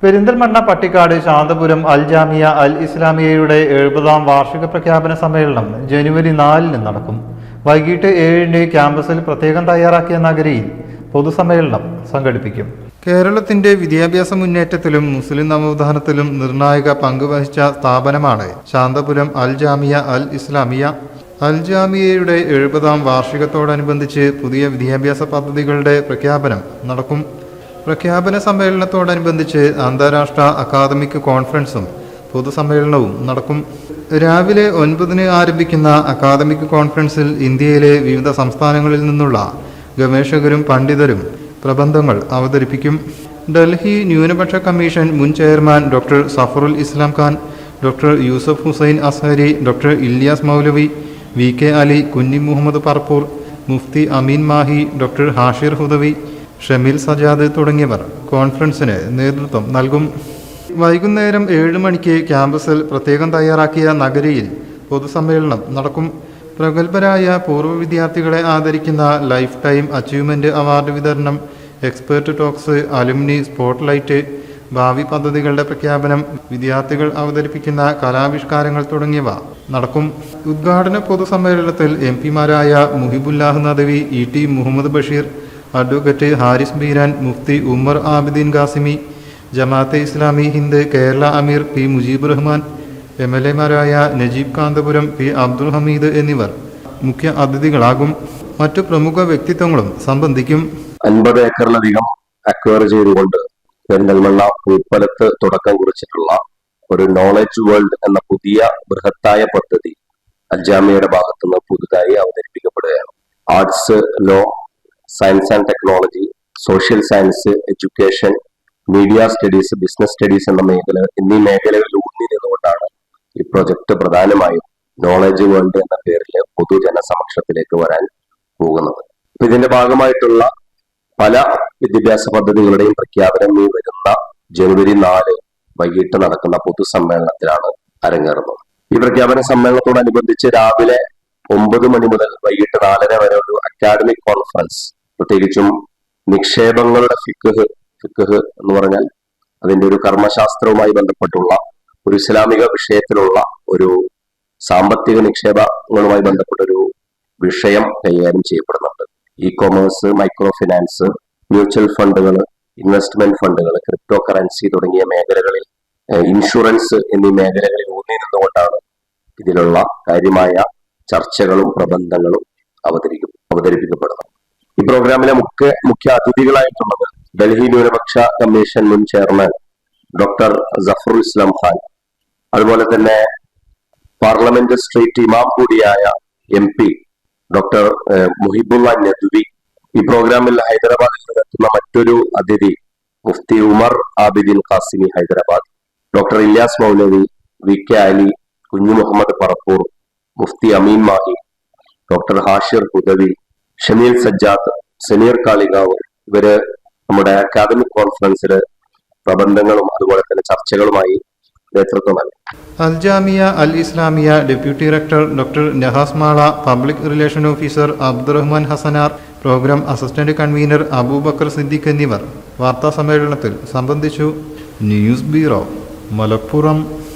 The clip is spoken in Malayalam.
പെരിന്തൽമണ്ണ പട്ടിക്കാട് ശാന്തപുരം അൽ ജാമിയ അൽ ഇസ്ലാമിയയുടെ 70ാം വാർഷിക പ്രഖ്യാപന സമ്മേളനം ജനുവരി 4 നടക്കും. വൈകിട്ട് 7 ക്യാമ്പസിൽ പ്രത്യേകം തയ്യാറാക്കിയ നഗരിയിൽ പൊതുസമ്മേളനം സംഘടിപ്പിക്കും. കേരളത്തിന്റെ വിദ്യാഭ്യാസ മുന്നേറ്റത്തിലും മുസ്ലിം നവോത്ഥാനത്തിലും നിർണായക പങ്കുവഹിച്ച സ്ഥാപനമാണ് ശാന്തപുരം അൽ ജാമിയ അൽ ഇസ്ലാമിയ. അൽ ജാമിയയുടെ 70ാം വാർഷികത്തോടനുബന്ധിച്ച് പുതിയ വിദ്യാഭ്യാസ പദ്ധതികളുടെ പ്രഖ്യാപനം നടക്കും. പ്രഖ്യാപന സമ്മേളനത്തോടനുബന്ധിച്ച് അന്താരാഷ്ട്ര അക്കാദമിക് കോൺഫറൻസും പൊതുസമ്മേളനവും നടക്കും. രാവിലെ 9 ആരംഭിക്കുന്ന അക്കാദമിക് കോൺഫറൻസിൽ ഇന്ത്യയിലെ വിവിധ സംസ്ഥാനങ്ങളിൽ നിന്നുള്ള ഗവേഷകരും പണ്ഡിതരും പ്രബന്ധങ്ങൾ അവതരിപ്പിക്കും. ഡൽഹി ന്യൂനപക്ഷ കമ്മീഷൻ മുൻ ചെയർമാൻ ഡോക്ടർ സഫറുൽ ഇസ്ലാം ഖാൻ, ഡോക്ടർ യൂസഫ് ഹുസൈൻ അസ്ഹരി, ഡോക്ടർ ഇല്യാസ് മൗലവി, VK അലി, കുഞ്ഞി മുഹമ്മദ് പറപ്പൂർ, മുഫ്തി അമീൻ മാഹി, ഡോക്ടർ ഹാഷിർ ഹുദവി, ഷമീൽ സജാദ് തുടങ്ങിയവർ കോൺഫറൻസിന് നേതൃത്വം നൽകും. വൈകുന്നേരം 7 മണിക്ക് ക്യാമ്പസിൽ പ്രത്യേകം തയ്യാറാക്കിയ നഗരിയിൽ പൊതുസമ്മേളനം നടക്കും. പ്രഗത്ഭരായ പൂർവ്വ വിദ്യാർത്ഥികളെ ആദരിക്കുന്ന ലൈഫ് ടൈം അച്ചീവ്മെന്റ് അവാർഡ് വിതരണം, എക്സ്പേർട്ട് ടോക്സ്, അലുമിനി സ്പോട്ട്ലൈറ്റ്, ഭാവി പദ്ധതികളുടെ പ്രഖ്യാപനം, വിദ്യാർത്ഥികൾ അവതരിപ്പിക്കുന്ന കലാവിഷ്കാരങ്ങൾ തുടങ്ങിയവ നടക്കും. ഉദ്ഘാടന പൊതുസമ്മേളനത്തിൽ MP-മാരായ മുഹിബുല്ലാഹ് നദവി, ET മുഹമ്മദ് ബഷീർ, അഡ്വക്കേറ്റ് ഹാരിസ് ബീരാൻ, മുഫ്തി ഉമർ ആബിദീൻ ഖാസിമി, ജമാഅത്തെ ഇസ്ലാമി ഹിന്ദ് കേരള അമീർ P മുജീബ് റഹ്മാൻ, MLA-മാരായ നജീബ് കാന്തപുരം, P അബ്ദുൽ ഹമീദ് എന്നിവർ മുഖ്യ അതിഥികളാകും. മറ്റു പ്രമുഖ വ്യക്തിത്വങ്ങളും സംബന്ധിക്കും. 50 ഏക്കറിലധികം അക്വയർ ചെയ്തുകൊണ്ട് പെരിന്തൽമണ്ണ ഉൾപ്പലത്ത് തുടക്കം കുറിച്ചിട്ടുള്ള ഒരു നോളജ് വേൾഡ് എന്ന പുതിയ ബൃഹത്തായ പദ്ധതി അൽ ജാമിയയുടെ ഭാഗത്തുനിന്ന് പുതുതായി അവതരിപ്പിക്കപ്പെടുകയാണ്. Arts, law, science and technology, social science, education, media studies, business studies എന്നീ മേഖലകളിൽ ഊന്നി നിന്നുകൊണ്ടാണ് ഈ പ്രൊജക്ട് പ്രധാനമായും നോളജ് വേൾഡ് എന്ന പേരിൽ പൊതുജനസമക്ഷത്തിലേക്ക് വരാൻ പോകുന്നത്. ഇതിന്റെ ഭാഗമായിട്ടുള്ള പല വിദ്യാഭ്യാസ പദ്ധതികളുടെയും പ്രഖ്യാപനം ഈ വരുന്ന ജനുവരി 4 വൈകിട്ട് നടക്കുന്ന പൊതുസമ്മേളനത്തിലാണ് അരങ്ങേറുന്നത്. ഈ പ്രഖ്യാപന സമ്മേളനത്തോടനുബന്ധിച്ച് രാവിലെ 9 മണി മുതൽ വൈകിട്ട് 4:30 വരെ ഒരു അക്കാഡമിക് കോൺഫറൻസ്, പ്രത്യേകിച്ചും നിക്ഷേപങ്ങളുടെ ഫിഖ് എന്ന് പറഞ്ഞാൽ അതിന്റെ ഒരു കർമ്മശാസ്ത്രവുമായി ബന്ധപ്പെട്ടുള്ള ഒരു ഇസ്ലാമിക വിഷയത്തിലുള്ള ഒരു സാമ്പത്തിക നിക്ഷേപങ്ങളുമായി ബന്ധപ്പെട്ട ഒരു വിഷയം കൈകാര്യം ചെയ്യപ്പെടുന്നുണ്ട്. E-കൊമേഴ്സ്, മൈക്രോ ഫിനാൻസ്, മ്യൂച്വൽ ഫണ്ടുകൾ, ഇൻവെസ്റ്റ്മെന്റ് ഫണ്ടുകൾ, ക്രിപ്റ്റോ കറൻസി തുടങ്ങിയ മേഖലകളിൽ, ഇൻഷുറൻസ് എന്നീ മേഖലകളിൽ ഊന്നി നിന്നുകൊണ്ടാണ് ഇതിലുള്ള കാര്യമായ ചർച്ചകളും പ്രബന്ധങ്ങളും അവതരിപ്പിക്കപ്പെടുന്നത്. ഈ പ്രോഗ്രാമിലെ മുഖ്യ അതിഥികളായിട്ടുള്ളത് ഡൽഹി ന്യൂനപക്ഷ കമ്മീഷൻ മുൻ ചെയർമാൻ ഡോക്ടർ സഫറുൽ ഇസ്ലാം ഖാൻ, അതുപോലെ തന്നെ പാർലമെന്റ് സ്ട്രീറ്റ് ഇമാം കൂടിയായ MP ഡോക്ടർ മുഹിബുല്ലാഹ് നദ്വി. ഈ പ്രോഗ്രാമിൽ ഹൈദരാബാദിൽ നിന്നെത്തുന്ന മറ്റൊരു അതിഥി മുഫ്തി ഉമർ ആബിദീൻ ഖാസിമി ഹൈദരാബാദ്, ഡോക്ടർ ഇല്യാസ് മൗലവി, VK അലി, കുഞ്ഞി മുഹമ്മദ് പറപ്പൂർ, മുഫ്തി അമീൻ മാഹി, ഡോക്ടർ ഹാഷിർ ഹുദവി, ഷമീൽ സജ്ജാദ്, സമീർ കാളികാവ് ഇവര് നമ്മുടെ അക്കാദമിക് കോൺഫറൻസിൽ പ്രബന്ധങ്ങളും അതുപോലെ തന്നെ ചർച്ചകളുമായി നേതൃത്വം നൽകി. Al Jamia Al Islamia deputy director doctor Nahas Mala, public relation officer Abdurahman Hasanar, programme assistant convener Abubakar Siddique എന്നിവർ വാർത്താ സമ്മേളനത്തിൽ സംബന്ധിച്ചു. News bureau, Malappuram.